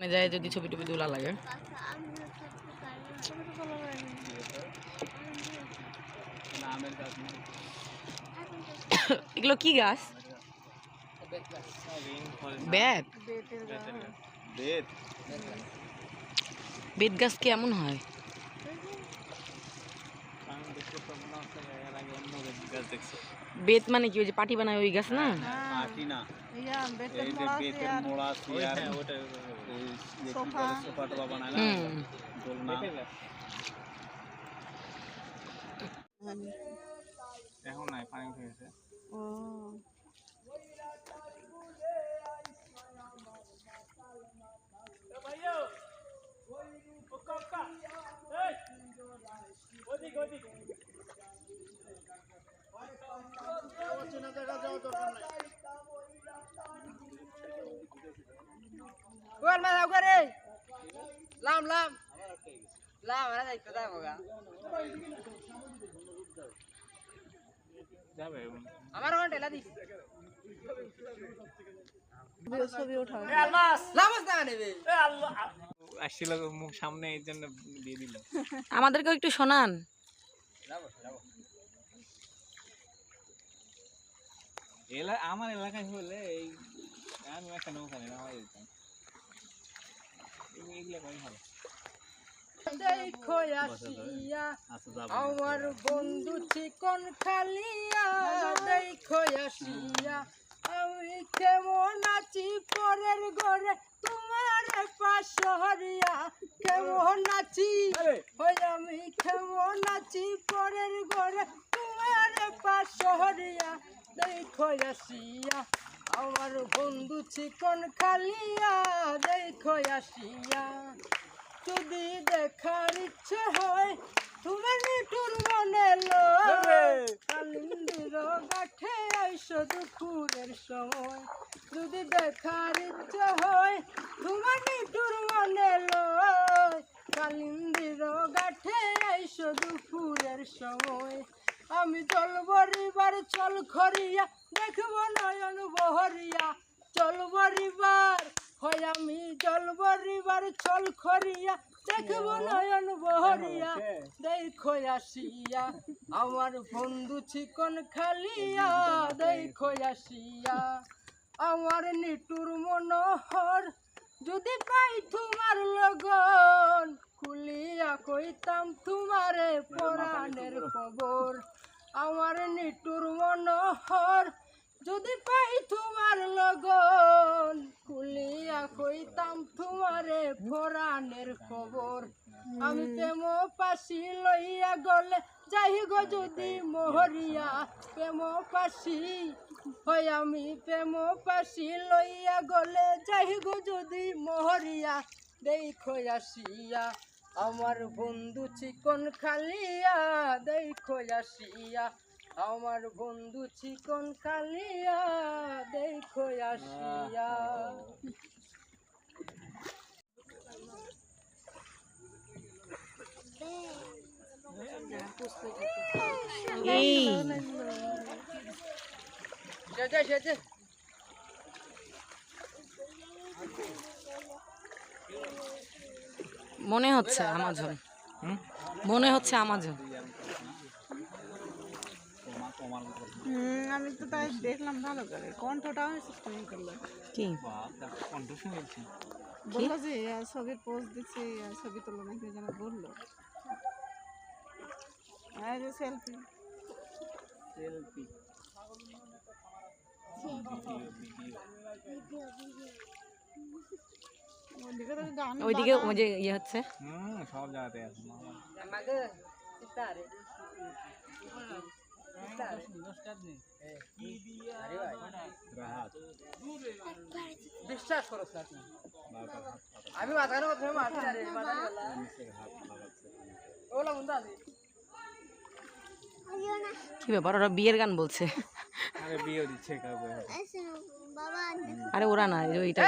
মানে যায় যদি ছবি টবি তোলা লাগে। এগুলো কি গাছ? বেত। বেত গাছ কেমন হয়? বেত মানে কি ওই যে পাটি বানায় ওই গাছ না? পাটি না, এই যে বেতের মোড়া চেয়ার সোফা টোফা বানায় না দোলনা। এখন নাই, পানি উঠে গেছে। ও আসছিল মুখ সামনে, এই জন্য দিয়ে দিল। আমাদেরকেও একটু শোনান। আমার এলাকায় হলে এই আমি একটা নৌকা নেই আমার যেতাম, এগুলো কম ভালো। আমার বন্ধু চিকন খালিয়া দেখো আসিয়া, আমি কেমন আছি পরের ঘরে তোমার পাশরিয়া, কেমন আছি ওই আমি কেমন আছি পরের ঘরে তোমার পাশরিয়া দেখো আসিয়া, আমার বন্ধু চিকন খালিয়া দেখো আসিয়া। যদি দেখার ইচ্ছে হয় তুমি নিঠুর মনে লয়, কালিন্দির গাঠে আইসো দুপুরের সময়। যদি দেখার ইচ্ছে হয় তুমি নিঠুর মনে লয়, কালিন্দির গাঠে আইসো দুপুরের সময়। আমি জল বরিবার চল খরিয়া দেখব নয়ন বহরিয়া, চল বরিবার হয় আমি জল বরিবার চল খরিয়া দেখব নয়ন বহরিয়া দেখো আসিয়া, আমার বন্ধু চিকন খালিয়া দেখো আসিয়া। আমার নিটুর মনোহর যদি পাই তোমার লগন, খুলিয়া কইতাম তোমারে পরাণের খবর। আমার নিটুর মনোহর যদি পাই তোমার লগন, খুলিয়া কইতাম তোমারে পরাণের খবর। আমি প্রেম পাশি লইয়া গলে যাই গো যদি মোহরিয়া, প্রেম পাশি হয় আমি প্রেম পাশি লইয়া গলে যাই গো যদি মোহরিয়া দেখো আসিয়া, আমার বন্ধু চিকন খালিয়া দেখো আসিয়া, আমার বন্ধু চিকন খালিয়া দেখো আসিয়া। মনে হচ্ছে আমাজন, মনে হচ্ছে আমাজন। আমি তো তাই দেখলাম ভালো করে, কণ্ঠটা আমি সিস্টেম করলাম। কি কণ্ঠ শুনেছি, বললো যে ছবির পোস্ট দিচ্ছে, ছবি তোলো নাকি যেন বললো। সেলফি সেলফি ওইদিকে ওই যে ইয়ে হচ্ছে, সব জায়গাতে আছে। বিশ্বাস করো আমি মাথানো কি ব্যাপার ওরা বিয়ের গান বলছে? আরে বিয়ে দিচ্ছে আরে ওরা না, ওইটা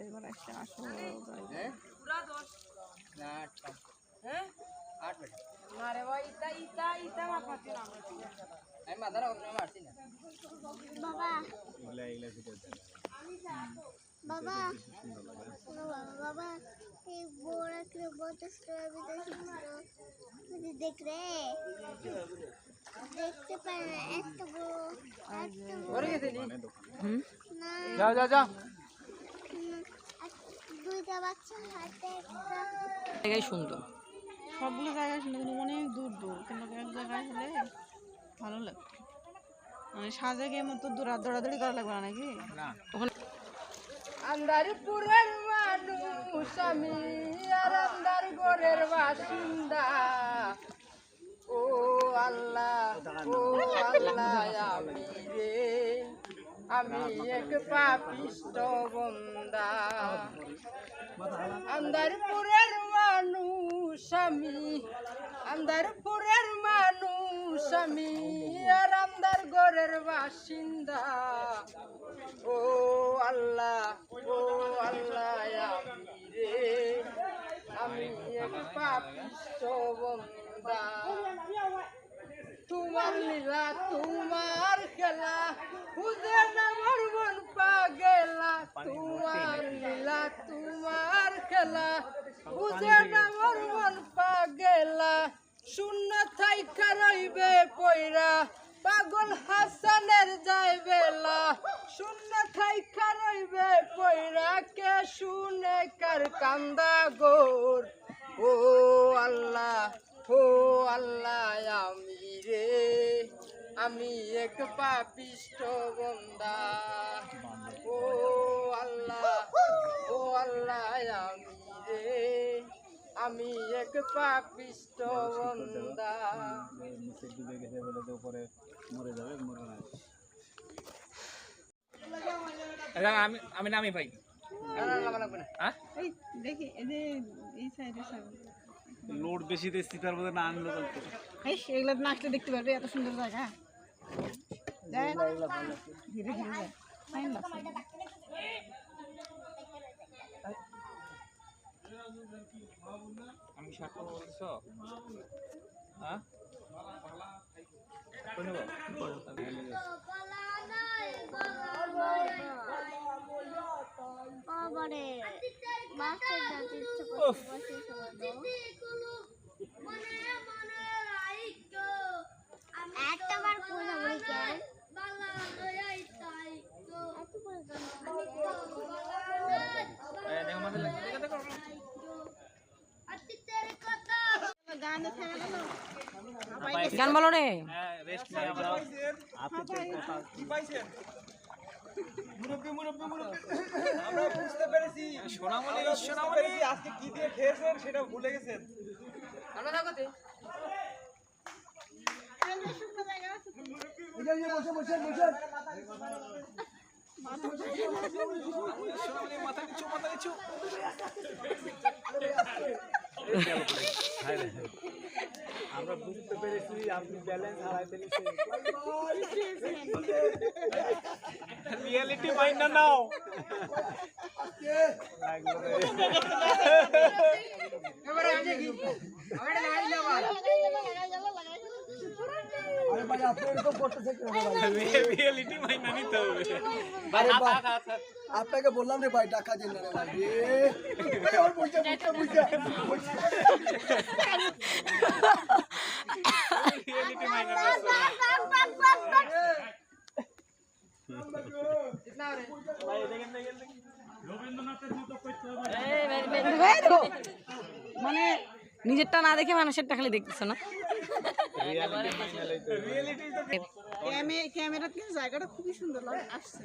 এবার একটা আসো মারে ভাই ইতা ইতা ইতা মা পাচ্ছি না আমি মাদার ওখানে মারছি না বাবা বাবা बाबा एक बोरा के बहुत स्टोरी मुझे देख रहे देखते पर ওরে গেছে নি ना যাও যাও যাও দুইটা বাচ্চা হাতে একটা জায়গায় সুন্দর। সবগুলো জায়গায় শুনে কিন্তু অনেক দূর দূর, কিন্তু এক জায়গায় হলে ভালো লাগবে। মানে সাজে গিয়ে মতো দৌড়াদৌড়ি করা লাগবে না নাকি? ওখানে আন্দারপুরের মানুষ আমি আর আন্দার ঘরের বাসিন্দা ও আল্লাহ আমি রে আমি এক পাপিষ্ট বন্দা আন্দারপুরের মানুষ আমি আন্দারপুরের মানুষ আমি আর আন্দার ঘরের বাসিন্দা ও আল্লাহ আমি রে আমি এক পাপিষ্ট বন্দা তোমার লীলা তোমার খেলা বুঝে না আমার মন পাগেলা তোমার লীলা তোমার খেলা বুঝে না আমার মন পাগেলা শূন্য থাইকা রইবে পয়রা পাগল হাসানের যাই বেলা শূন্য থাইকা রইবে পয়রা কে শুনে কার কান্দা গোর ও আল্লাহ আমি রে আমি এক পাপিষ্ট বন্দা ও আল্লাহ আমি রে আমি এক পাপিষ্ট বন্দা আমি নামি ভাই হ্যাঁ এই দেখি এই যে এই সাইডে লোড বেশি দিচ্ছি তার মধ্যে না আনলো এগুলো না আসলে দেখতে পারবে, এত সুন্দর জায়গা। দেখ, ধীরে ধীরে যায়, ফাইন লাগছে। আমি সাথে বলছ হ্যাঁ কোন বাবারে মাস্টার যাতে ইচ্ছা করতে বসে একটা বার কথা বলি কেন গান বলো রে। রেস্ট নিয়ে যাও আপনি কি পাইছেন মুরব্বি আমরা বুঝতে পেরেছি সোনামণি আজকে কি দিয়ে খেয়েছেন সেটা ভুলে গেছেন আমরা না করতে মাথা নিচু আমরা বুঝতে পেরেছি আপনি ব্যালেন্স হারাই ফেলেছেন রিয়েলিটি মাইন্ড না নাও এবারে আজে কি আমরা লাগাই দেব আরে ভাই আপনার তো করতেছে কি রিয়েলিটি মাইন্ড না নিতে হবে আপনাকে বললাম রে ভাই টাকা দেন না রে ভাই ভাই আমার বুঝা রিয়েলিটি মাইন্ড না ইতনা রে ভাই দেখেন মানে নিজেরটা না দেখে মানুষেরটা খালি দেখতেছ না। ক্যামেরা থেকে জায়গাটা খুবই সুন্দর লাগে, আসছে।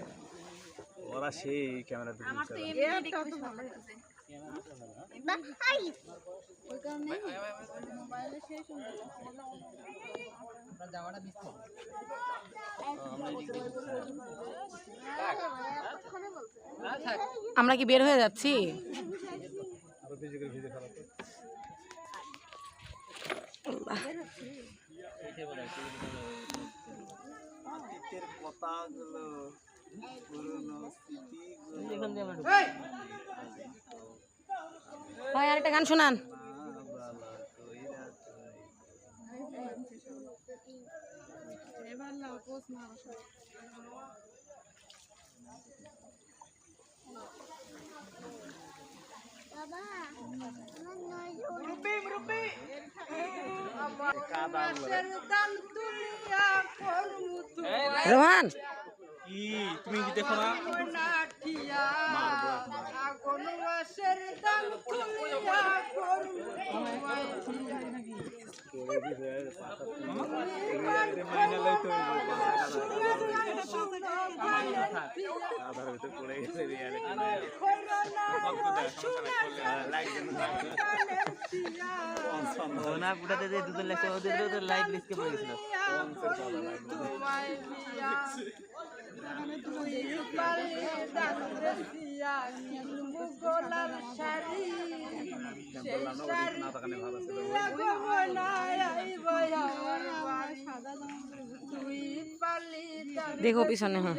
ওরা সেই ক্যামেরাতে এরটা তো ভালো আছে। ওই কারণে মোবাইলে সেই সুন্দর জামাটা বিস্তার আমরা কি বের হয়ে যাচ্ছি? কথাগুলো পুরনো স্মৃতিগুলো ভাই আরেকটা গান শোনান। এবার না পোষ মারো সব। রোহান কি তুমি কি দেখো না না গুটাতে যে দুধের লাগছে ওদের লাইভ রিস্কে পড়ে গেছিল দেখো পিছনে হ্যাঁ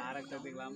আরেকটা দেখলাম